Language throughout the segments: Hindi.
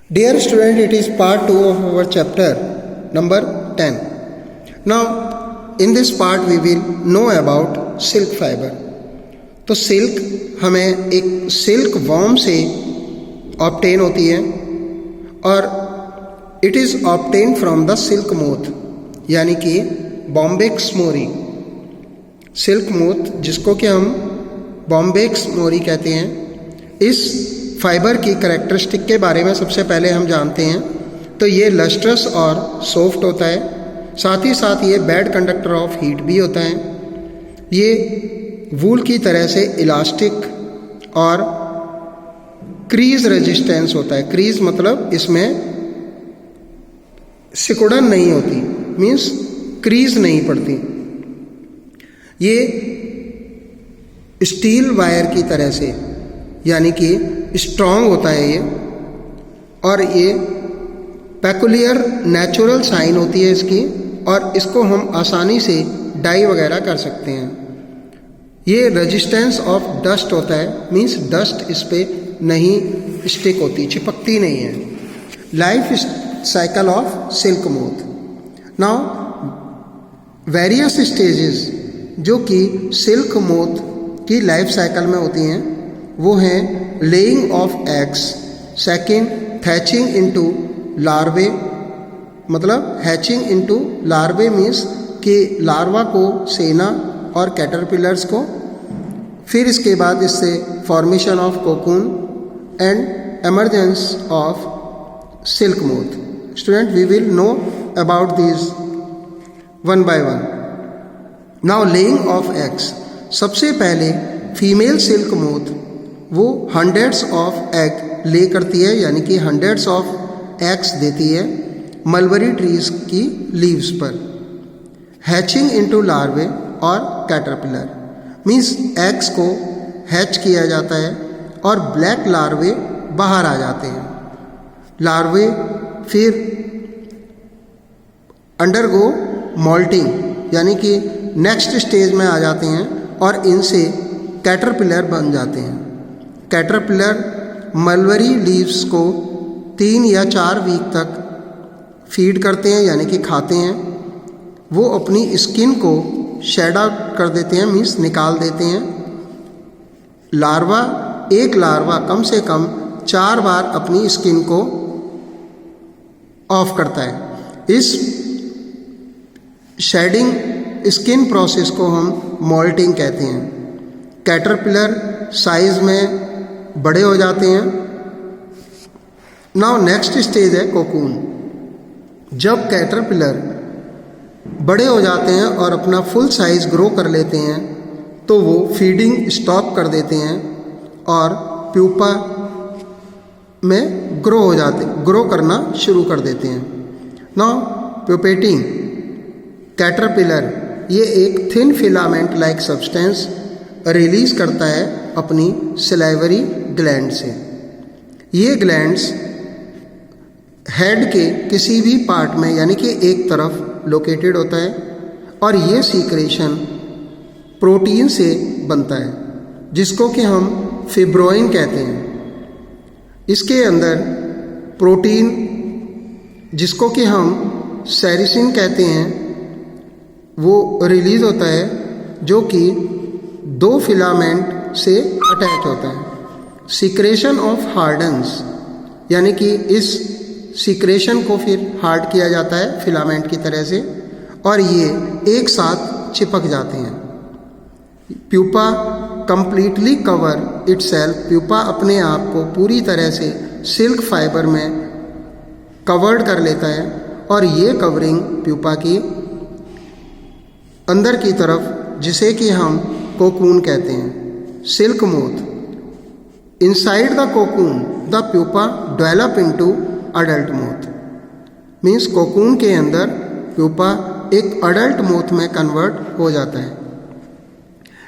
Dear student, it is part 2 of our chapter number 10. Now, in this part we will know about silk fiber. तो सिल्क हमें एक सिल्क वॉर्म से ऑब्टेन होती है और it is obtain from the silk moth, यानी कि बॉम्बेक्स मोरी। सिल्क मोथ जिसको कि हम बॉम्बेक्स मोरी कहते हैं, इस फाइबर की करेक्टरिस्टिक के बारे में सबसे पहले हम जानते हैं। तो ये लस्ट्रस और सॉफ्ट होता है, साथ ही साथ ये बैड कंडक्टर ऑफ हीट भी होता है। ये वूल की तरह से इलास्टिक और क्रीज रेजिस्टेंस होता है। क्रीज मतलब इसमें सिकुड़न नहीं होती, मीन्स क्रीज नहीं पड़ती। ये स्टील वायर की तरह से, यानी कि स्ट्रॉन्ग होता है ये, और ये पेकुलियर नेचुरल साइन होती है इसकी, और इसको हम आसानी से डाई वगैरह कर सकते हैं। ये रेजिस्टेंस ऑफ डस्ट होता है, मीन्स डस्ट इस पे नहीं स्टिक होती, चिपकती नहीं है। Life cycle of silk moth. Now various stages जो कि सिल्क मोथ की लाइफ साइकिल में होती हैं वो हैं laying of eggs, second thatching into larvae, मतलब हैचिंग इनटू लार्वे मीन्स कि लार्वा को सेना और कैटरपिलर्स को, फिर इसके बाद इससे formation of cocoon and emergence of silk moth. Student, we will know about this one by one. Now laying of eggs. सबसे पहले फीमेल सिल्क मोथ वो हंड्रेड्स ऑफ एग ले करती है, यानी कि हंड्रेड्स ऑफ एग्स देती है मलबरी ट्रीज की लीव्स पर। हैचिंग इनटू लार्वे और कैटरपिलर मीन्स एग्स को हैच किया जाता है और ब्लैक लार्वे बाहर आ जाते हैं। लार्वे फिर अंडरगो मॉल्टिंग, यानी कि नेक्स्ट स्टेज में आ जाते हैं और इनसे कैटरपिलर बन जाते हैं। कैटरपिलर मलबरी लीव्स को 3 या 4 वीक तक फीड करते हैं, यानी कि खाते हैं। वो अपनी स्किन को शेड आउट कर देते हैं, मीन्स निकाल देते हैं। एक लार्वा कम से कम 4 बार अपनी स्किन को ऑफ करता है। इस शेडिंग स्किन प्रोसेस को हम मॉल्टिंग कहते हैं। कैटरपिलर साइज में बड़े हो जाते हैं। नाउ नेक्स्ट स्टेज है कोकून। जब कैटरपिलर बड़े हो जाते हैं और अपना फुल साइज ग्रो कर लेते हैं तो वो फीडिंग स्टॉप कर देते हैं और प्यूपा में ग्रो करना शुरू कर देते हैं। नाउ प्यूपेटिंग कैटरपिलर ये एक thin filament like substance release करता है अपनी सलाइवरी ग्लैंड से। ये ग्लैंड्स हेड के किसी भी पार्ट में, यानी कि एक तरफ लोकेटेड होता है, और ये सीक्रेशन प्रोटीन से बनता है जिसको कि हम फिब्रोइन कहते हैं। इसके अंदर प्रोटीन जिसको कि हम सेरिसिन कहते हैं वो रिलीज होता है, जो कि 2 फिलामेंट से अटैच होता है। सीक्रेशन ऑफ हार्डन्स, यानी कि इस सीक्रेशन को फिर हार्ड किया जाता है फिलामेंट की तरह से, और ये एक साथ चिपक जाते हैं। Pupa completely cover itself, pupa अपने आप को पूरी तरह से सिल्क फाइबर में कवर्ड कर लेता है, और ये कवरिंग प्यूपा की अंदर की तरफ, जिसे कि हम कोकून कहते हैं। Silk moth. Inside the cocoon the pupa develop into adult moth, means cocoon के अंदर प्यूपा एक अडल्ट मोथ में कन्वर्ट हो जाता है।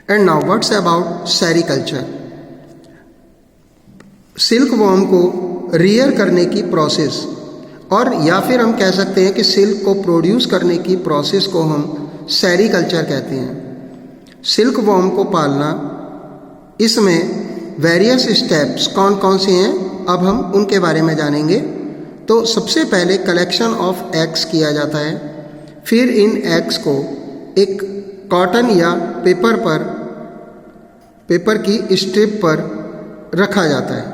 And now what's about sericulture. Silk worm को रियर करने की प्रोसेस, और या फिर हम कह सकते हैं कि सिल्क को प्रोड्यूस करने की प्रोसेस को हम सेरिकल्चर कहते हैं। सिल्क वॉर्म को पालना, इसमें वेरियस स्टेप्स कौन कौन से हैं अब हम उनके बारे में जानेंगे। तो सबसे पहले कलेक्शन ऑफ एग्स किया जाता है, फिर इन एग्स को एक कॉटन या पेपर की स्ट्रिप पर रखा जाता है।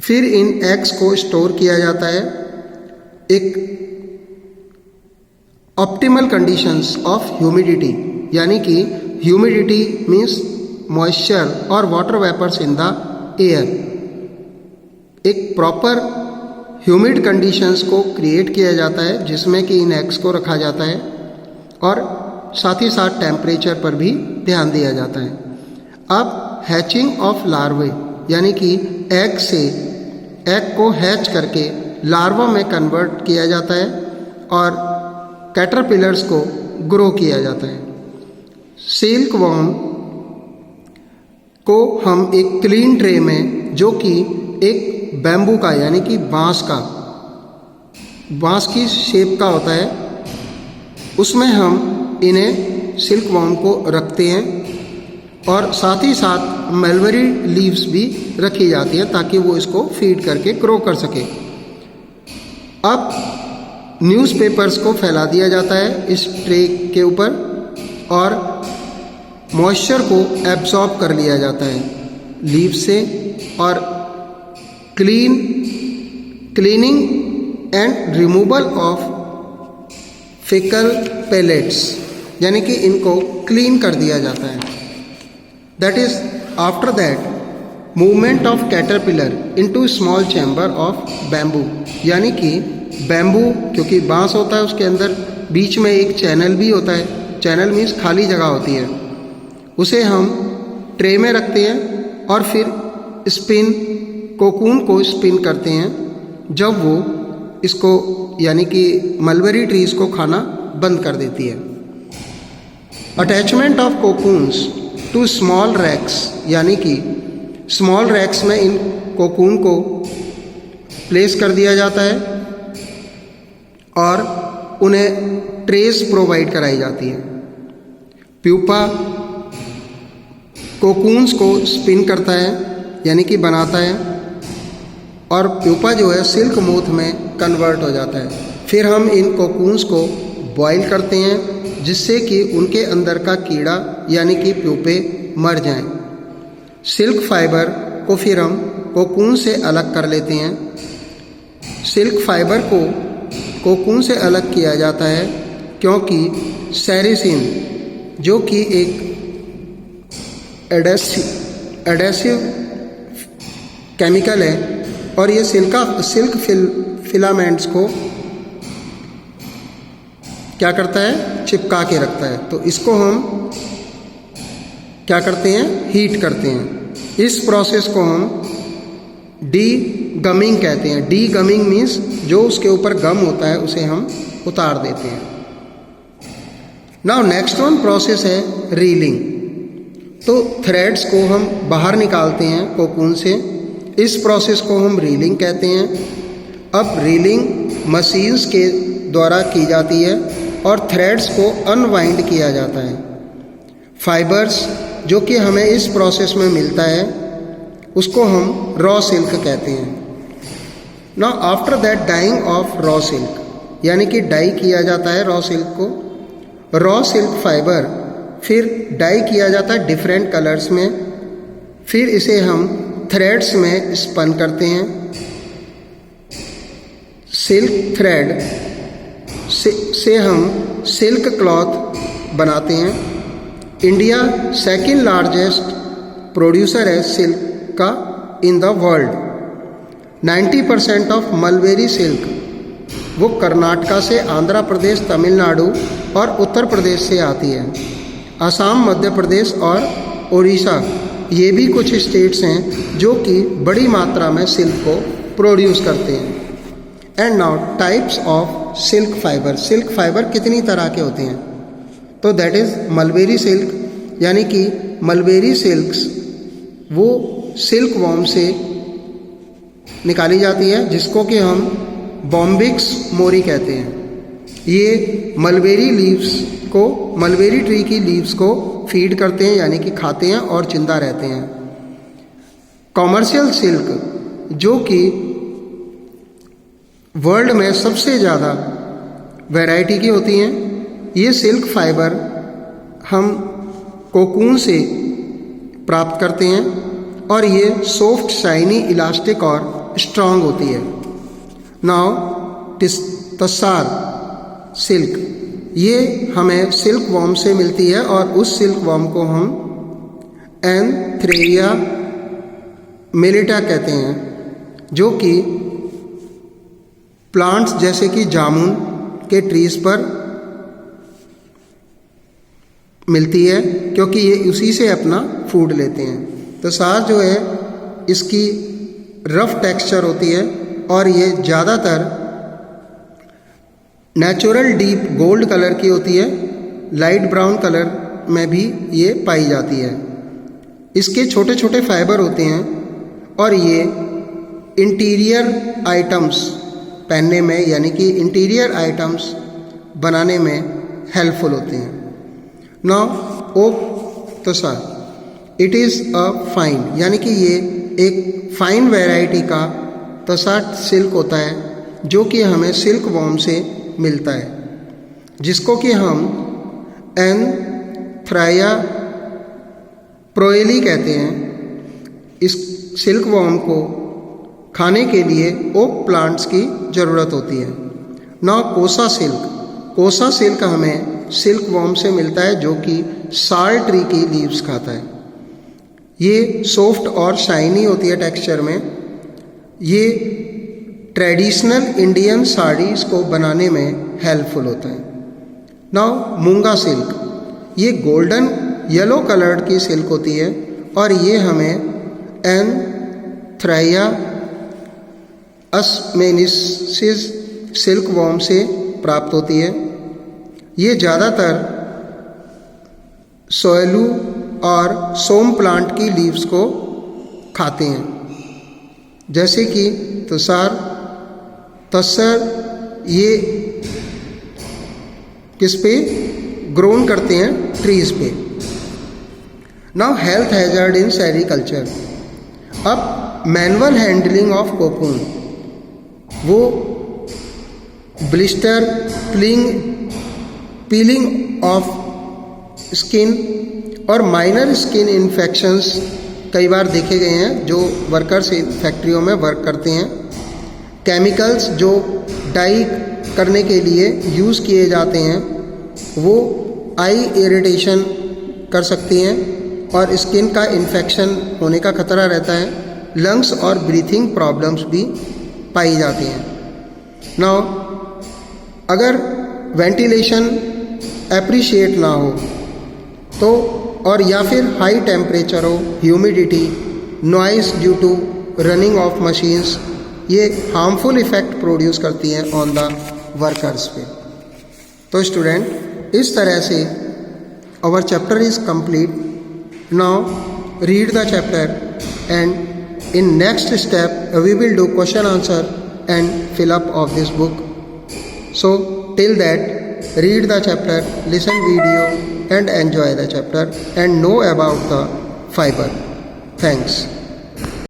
फिर इन एग्स को स्टोर किया जाता है एक ऑप्टिमल कंडीशंस ऑफ ह्यूमिडिटी, यानी कि ह्यूमिडिटी मीन्स मॉइस्चर और water vapours in the air. एक प्रॉपर ह्यूमिड कंडीशंस को क्रिएट किया जाता है जिसमें कि इन एग्स को रखा जाता है और साथ ही साथ टेम्परेचर पर भी ध्यान दिया जाता है। अब हैचिंग ऑफ लार्वे, यानी कि एग को हैच करके लार्वा में कन्वर्ट किया जाता है और कैटरपिलर्स को ग्रो किया जाता है। सिल्क वॉर्म को हम एक क्लीन ट्रे में, जो कि एक बैम्बू का यानी कि बांस की शेप का होता है, उसमें हम इन्हें सिल्क वॉर्म को रखते हैं और साथ ही साथ मलबेरी लीव्स भी रखी जाती है ताकि वो इसको फीड करके ग्रो कर सके। अब न्यूज़पेपर्स को फैला दिया जाता है इस ट्रे के ऊपर और मॉइस्चर को एब्जॉर्ब कर लिया जाता है लीव से और cleaning and removal of faecal pellets, यानी कि इनको क्लीन कर दिया जाता है। That is after that movement of caterpillar into small chamber of bamboo, यानी कि बैम्बू क्योंकि बांस होता है उसके अंदर बीच में एक चैनल भी होता है। चैनल मीन्स खाली जगह होती है, उसे हम ट्रे में रखते हैं और फिर कोकून को स्पिन करते हैं जब वो इसको यानी कि मलबेरी ट्रीज को खाना बंद कर देती है। Attachment of cocoons to small racks, यानी कि स्मॉल रैक्स में इन कोकून को प्लेस कर दिया जाता है और उन्हें ट्रेस प्रोवाइड कराई जाती है। प्यूपा कोकून्स को स्पिन करता है यानी कि बनाता है और प्यूपा जो है सिल्क मोथ में कन्वर्ट हो जाता है। फिर हम इन कोकून्स को बॉईल करते हैं जिससे कि उनके अंदर का कीड़ा यानी कि प्यूपे मर जाएं। सिल्क फाइबर को फिर हम कोकून से अलग कर लेते हैं। सिल्क फाइबर को कोकून से अलग किया जाता है क्योंकि सेरिसिन जो कि एक एडेसिव केमिकल है और ये सिल्क फिलामेंट्स को क्या करता है, चिपका के रखता है। तो इसको हम क्या करते हैं, हीट करते हैं। इस प्रोसेस को हम डी गमिंग कहते हैं। डी गमिंग मीन्स जो उसके ऊपर गम होता है उसे हम उतार देते हैं। नाउ नेक्स्ट वन प्रोसेस है रीलिंग। तो थ्रेड्स को हम बाहर निकालते हैं कोकून से, इस प्रोसेस को हम रीलिंग कहते हैं। अब रीलिंग मशीन्स के द्वारा की जाती है और थ्रेड्स को अनवाइंड किया जाता है। फाइबर्स जो कि हमें इस प्रोसेस में मिलता है उसको हम रॉ सिल्क कहते हैं। Now after that dyeing of raw silk, यानी कि डाई किया जाता है रॉ सिल्क को। रॉ सिल्क फाइबर फिर डाई किया जाता है डिफरेंट कलर्स में, फिर इसे हम थ्रेड्स में स्पन करते हैं। सिल्क थ्रेड से हम सिल्क क्लॉथ बनाते हैं। इंडिया सेकेंड लार्जेस्ट प्रोड्यूसर है सिल्क का in the world. 90% of mulberry silk वो कर्नाटका से, आंध्र प्रदेश, तमिलनाडु और उत्तर प्रदेश से आती है। असम, मध्य प्रदेश और उड़ीसा ये भी कुछ स्टेट्स हैं जो कि बड़ी मात्रा में सिल्क को प्रोड्यूस करते हैं। And now types of silk fibre. Silk fibre कितनी तरह के होते हैं, तो दैट इज़ मलबेरी सिल्क, यानी कि मलबेरी सिल्क्स वो सिल्क वॉर्म से निकाली जाती है जिसको कि हम बॉम्बिक्स मोरी कहते हैं। ये मलबेरी लीव्स को, मलबेरी ट्री की लीव्स को फीड करते हैं यानी कि खाते हैं और जिंदा रहते हैं। कॉमर्शियल सिल्क जो कि वर्ल्ड में सबसे ज़्यादा वैरायटी की होती हैं। ये सिल्क फाइबर हम कोकून से प्राप्त करते हैं और ये सॉफ्ट, शाइनी, इलास्टिक और स्ट्रांग होती है। नाउ तस्सार सिल्क, ये हमें सिल्क वॉर्म से मिलती है और उस सिल्क वॉर्म को हम एंथ्रेरिया मेलिटा कहते हैं, जो कि प्लांट्स जैसे कि जामुन के ट्रीज पर मिलती है, क्योंकि ये उसी से अपना फूड लेते हैं। तस्सार जो है इसकी रफ टेक्सचर होती है और ये ज़्यादातर नेचुरल डीप गोल्ड कलर की होती है, लाइट ब्राउन कलर में भी ये पाई जाती है। इसके छोटे छोटे फाइबर होते हैं और ये इंटीरियर आइटम्स पहनने में, यानी कि इंटीरियर आइटम्स बनाने में हेल्पफुल होते हैं। Now oak tassar, it is a fine, यानी कि ये एक फाइन वैरायटी का तस्सार सिल्क होता है जो कि हमें सिल्क वॉर्म से मिलता है, जिसको कि हम एंथ्राइया प्रोएली कहते हैं। इस सिल्क वॉर्म को खाने के लिए ओक प्लांट्स की ज़रूरत होती है। नाउ कोसा सिल्क, कोसा सिल्क हमें सिल्क वॉर्म से मिलता है जो कि साल ट्री की लीव्स खाता है। ये सॉफ्ट और शाइनी होती है टेक्सचर में। ये ट्रेडिशनल इंडियन साड़ीज़ को बनाने में हेल्पफुल होता है। नाउ मूंगा सिल्क, ये गोल्डन येलो कलर्ड की सिल्क होती है और ये हमें एंथ्राइया असमेनिसिस सिल्क वॉर्म से प्राप्त होती है। ये ज़्यादातर सोयलू और सोम प्लांट की लीव्स को खाते हैं, जैसे कि तस्सर ये किस पे ग्रोन करते हैं, ट्रीज पे। नाउ हेल्थ हैजर्ड इन सेरिकल्चर, अब मैनुअल हैंडलिंग ऑफ कोकून, वो ब्लिस्टर, पीलिंग ऑफ स्किन और माइनर स्किन इन्फेक्शंस कई बार देखे गए हैं जो वर्कर्स फैक्ट्रियों में वर्क करते हैं। केमिकल्स जो डाई करने के लिए यूज़ किए जाते हैं वो आई इरिटेशन कर सकती हैं और स्किन का इन्फेक्शन होने का खतरा रहता है। लंग्स और ब्रीथिंग प्रॉब्लम्स भी पाई जाती हैं। नाउ अगर वेंटिलेशन एप्रिशिएट ना हो तो, और या फिर हाई टेम्परेचर हो, humidity, noise due to running of machines, ये हार्मफुल इफ़ेक्ट प्रोड्यूस करती हैं ऑन द वर्कर्स पे। तो स्टूडेंट, इस तरह से our chapter is complete. Now read the chapter and in next step we will do question answer and fill up of this book. So till that, read the chapter, listen video and enjoy the chapter and know about the fiber. Thanks.